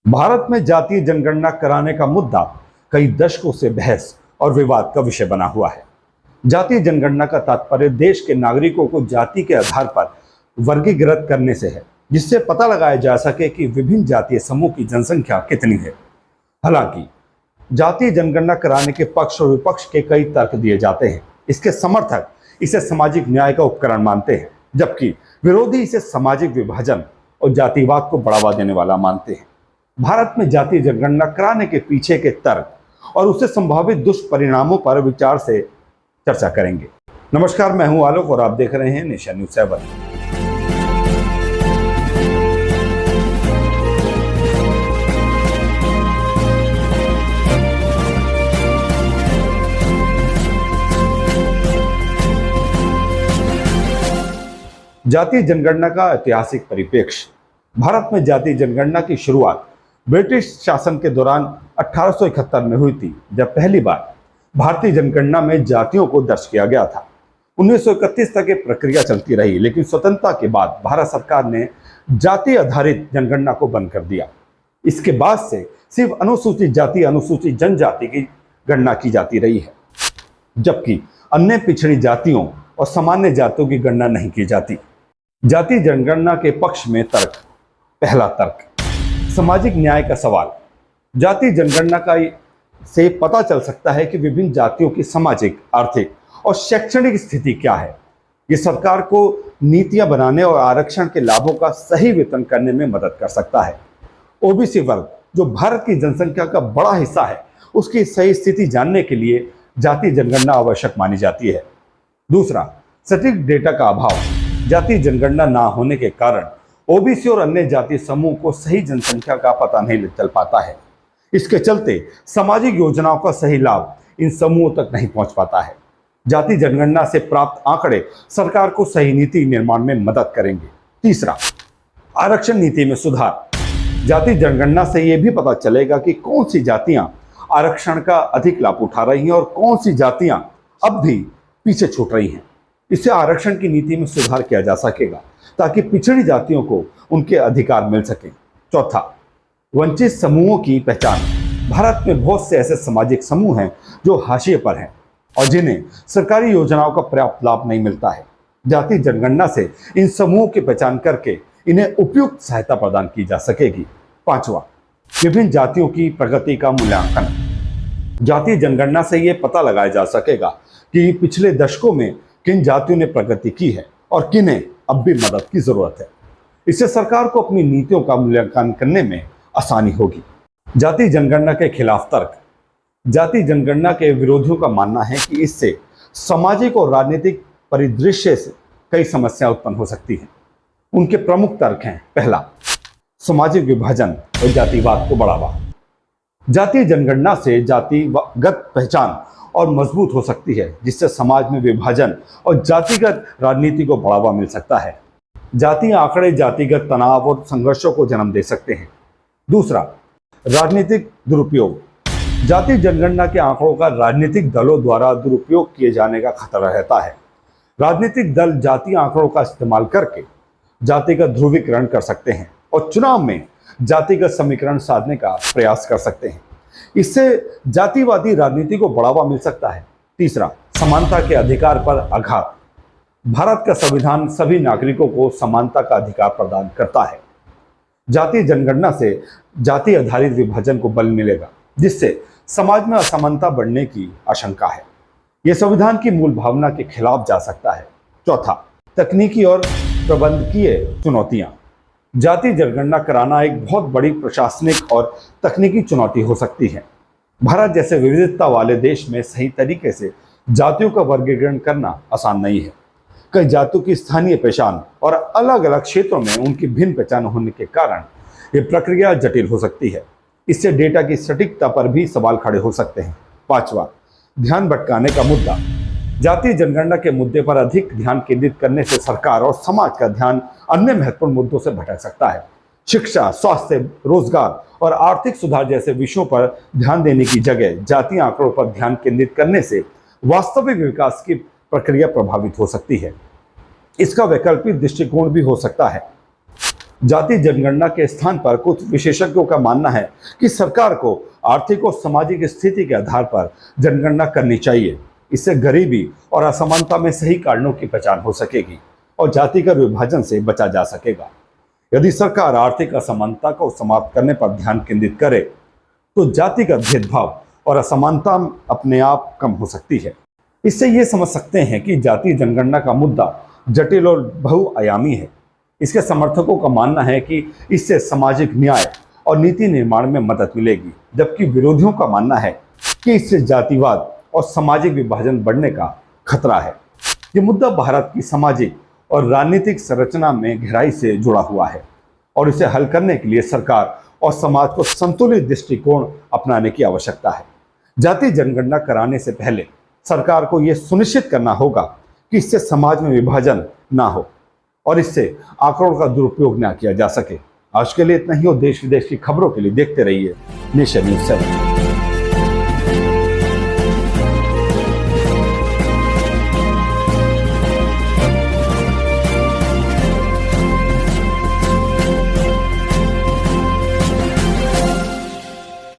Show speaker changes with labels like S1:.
S1: भारत में जातीय जनगणना कराने का मुद्दा कई दशकों से बहस और विवाद का विषय बना हुआ है। जातीय जनगणना का तात्पर्य देश के नागरिकों को जाति के आधार पर वर्गीकृत करने से है, जिससे पता लगाया जा सके कि विभिन्न जातीय समूह की जनसंख्या कितनी है। हालांकि जातीय जनगणना कराने के पक्ष और विपक्ष के कई तर्क दिए जाते हैं। इसके समर्थक इसे सामाजिक न्याय का उपकरण मानते हैं, जबकि विरोधी इसे सामाजिक विभाजन और जातिवाद को बढ़ावा देने वाला मानते हैं। भारत में जातीय जनगणना कराने के पीछे के तर्क और उससे संभावित दुष्परिणामों पर विचार से चर्चा करेंगे। नमस्कार, मैं हूं आलोक और आप देख रहे हैं नेशन न्यूज 7। जातीय जनगणना का ऐतिहासिक परिप्रेक्ष्य। भारत में जातीय जनगणना की शुरुआत ब्रिटिश शासन के दौरान 1871 में हुई थी, जब पहली बार भारतीय जनगणना में जातियों को दर्ज किया गया था। 1931 तक ये प्रक्रिया चलती रही, लेकिन स्वतंत्रता के बाद भारत सरकार ने जाति आधारित जनगणना को बंद कर दिया। इसके बाद से सिर्फ अनुसूचित जाति, अनुसूचित जनजाति की गणना की जाती रही है, जबकि अन्य पिछड़ी जातियों और सामान्य जातियों की गणना नहीं की जाती। जातीय जनगणना के पक्ष में तर्क। पहला तर्क, सामाजिक न्याय का सवाल। जातीय जनगणना का से पता चल सकता है कि विभिन्न जातियों की सामाजिक, आर्थिक और शैक्षणिक स्थिति क्या है। ये सरकार को नीतियां बनाने और आरक्षण के लाभों का सही वितरण करने में मदद कर सकता है। ओबीसी वर्ग, जो भारत की जनसंख्या का बड़ा हिस्सा है, उसकी सही स्थिति जानने के लिए जातीय जनगणना आवश्यक मानी जाती है। दूसरा, सटीक डेटा का अभाव। जातीय जनगणना ना होने के कारण ओबीसी और अन्य जातीय समूह को सही जनसंख्या का पता नहीं चल पाता है। इसके चलते सामाजिक योजनाओं का सही लाभ इन समूहों तक नहीं पहुंच पाता है। जातीय जनगणना से प्राप्त आंकड़े सरकार को सही नीति निर्माण में मदद करेंगे। तीसरा, आरक्षण नीति में सुधार। जातीय जनगणना से यह भी पता चलेगा कि कौन सी जातियां आरक्षण का अधिक लाभ उठा रही हैं और कौन सी जातियां अब भी पीछे छूट रही हैं। इससे आरक्षण की नीति में सुधार किया जा सकेगा, ताकि पिछड़ी जातियों को उनके अधिकार मिल सके। चौथा, वंचित समूहों की पहचान। भारत में बहुत से ऐसे सामाजिक समूह हैं जो हाशिए पर हैं और जिन्हें सरकारी योजनाओं का पर्याप्त लाभ नहीं मिलता है। जातीय जनगणना से इन समूहों की पहचान करके इन्हें उपयुक्त सहायता प्रदान की जा सकेगी। पांचवा, विभिन्न जातियों की प्रगति का मूल्यांकन। जातीय जनगणना से यह पता लगाया जा सकेगा कि पिछले दशकों में किन जातियों ने प्रगति की है और किन्हें अब भी मदद की जरूरत है। इससे सरकार को अपनी नीतियों का मूल्यांकन करने में आसानी होगी। जातीय जनगणना के खिलाफ तर्क। जातीय जनगणना के विरोधियों का मानना है कि इससे सामाजिक और राजनीतिक परिदृश्य से कई समस्याएं उत्पन्न हो सकती हैं। उनके प्रमुख तर्क हैं। पहला, सामाजिक विभाजन और जातिवाद को बढ़ावा। जातीय जनगणना से जातिगत पहचान और मजबूत हो सकती है, जिससे समाज में विभाजन और जातिगत राजनीति को बढ़ावा मिल सकता है। जातीय आंकड़े जातिगत तनाव और संघर्षों को जन्म दे सकते हैं। दूसरा, राजनीतिक दुरुपयोग। जातीय जनगणना के आंकड़ों का राजनीतिक दलों द्वारा दुरुपयोग किए जाने का खतरा रहता है। राजनीतिक दल जातीय आंकड़ों का इस्तेमाल करके जातिगत ध्रुवीकरण कर सकते हैं और चुनाव में जातिगत समीकरण साधने का प्रयास कर सकते हैं। इससे जातिवादी राजनीति को बढ़ावा मिल सकता है। तीसरा, समानता के अधिकार पर आघात। भारत का संविधान सभी नागरिकों को समानता का अधिकार प्रदान करता है। जातीय जनगणना से जाति आधारित विभाजन को बल मिलेगा, जिससे समाज में असमानता बढ़ने की आशंका है। यह संविधान की मूल भावना के खिलाफ जा सकता है। चौथा, तकनीकी और प्रबंधकीय चुनौतियां। जातीय जनगणना कराना एक बहुत बड़ी प्रशासनिक और तकनीकी चुनौती हो सकती है। भारत जैसे विविधता वाले देश में सही तरीके से जातियों का वर्गीकरण करना आसान नहीं है। कई जातियों की स्थानीय पहचान और अलग अलग क्षेत्रों में उनकी भिन्न पहचान होने के कारण यह प्रक्रिया जटिल हो सकती है। इससे डेटा की सटीकता पर भी सवाल खड़े हो सकते हैं। पांचवा, ध्यान भटकाने का मुद्दा। जातीय जनगणना के मुद्दे पर अधिक ध्यान केंद्रित करने से सरकार और समाज का ध्यान अन्य महत्वपूर्ण मुद्दों से भटक सकता है। शिक्षा, स्वास्थ्य, रोजगार और आर्थिक सुधार जैसे विषयों पर ध्यान देने की जगह जातीय आंकड़ों पर ध्यान केंद्रित करने से वास्तविक विकास की प्रक्रिया प्रभावित हो सकती है। इसका वैकल्पिक दृष्टिकोण भी हो सकता है। जाति जनगणना के स्थान पर कुछ विशेषज्ञों का मानना है कि सरकार को आर्थिक और सामाजिक स्थिति के आधार पर जनगणना करनी चाहिए। इससे गरीबी और असमानता में सही कारणों की पहचान हो सकेगी और जातिगत विभाजन से बचा जा सकेगा। यदि सरकार आर्थिक असमानता को समाप्त करने पर ध्यान केंद्रित करे तो जातिगत भेदभाव और असमानता अपने आप कम हो सकती है। इससे ये समझ सकते हैं कि जाति जनगणना का मुद्दा जटिल और बहुआयामी है। इसके समर्थकों का मानना है कि इससे सामाजिक न्याय और नीति निर्माण में मदद मिलेगी, जबकि विरोधियों का मानना है कि इससे जातिवाद और सामाजिक विभाजन बढ़ने का खतरा है। ये मुद्दा भारत की सामाजिक और राजनीतिक संरचना में गहराई से जुड़ा हुआ है और इसे हल करने के लिए सरकार और समाज को संतुलित दृष्टिकोण अपनाने की आवश्यकता है। जाति जनगणना कराने से पहले सरकार को यह सुनिश्चित करना होगा कि इससे समाज में विभाजन ना हो और इससे आंकड़ों का दुरुपयोग ना किया जा सके। आज के लिए इतना ही और देश विदेश की खबरों के लिए देखते रहिए नेशन न्यूज़ 7।